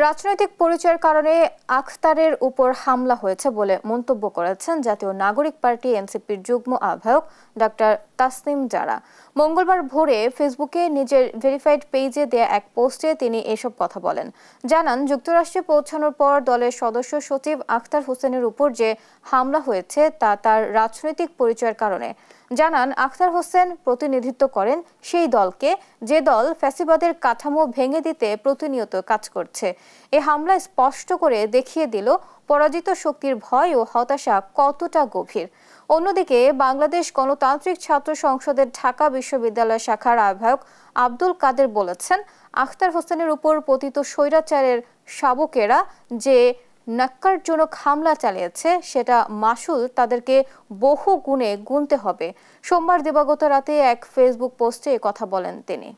রাজনৈতিক পরিচয়ের কারণে আখতারের উপর হামলা হয়েছে বলে মন্তব্য করেছেন জাতীয় নাগরিক পার্টি এনসিপির যুগ্ম আহ্বায়ক ডক্টর তাসনিম জারা। মঙ্গলবার ভোরে ফেসবুকে নিজের ভেরিফাইড পেজে দেয়া এক পোস্টে তিনি এসব কথা বলেন। জানান, যুক্তরাষ্ট্রে পৌঁছানোর পর দলের সদস্য সচিব আখতার হোসেনের উপর যে হামলা হয়েছে তা তার রাজনৈতিক পরিচয়ের কারণে। জানান, আখতার হোসেন প্রতিনিধিত্ব করেন সেই দলকে, যে দল ফ্যাসিবাদের কাঠামো ভেঙে দিতে প্রতিনিয়ত কাজ করছে। এ হামলা স্পষ্ট করে দেখিয়ে দিল পরাজিত শক্তির ভয় ও হতাশা কতটা গভীর। অন্যদিকে বাংলাদেশ গণতান্ত্রিক ছাত্র সংসদের ঢাকা বিশ্ববিদ্যালয় শাখার আহ্বায়ক আব্দুল কাদের বলেছেন, আখতার হোসেনের উপর পতিত স্বৈরাচারের শাবকেরা যে ন্যক্কারজনক হামলা চালিয়েছে সেটা মাসুল তাদেরকে বহু গুণে গুনতে হবে। সোমবার দিবাগত রাতে এক ফেসবুক পোস্টে কথা বলেন তিনি।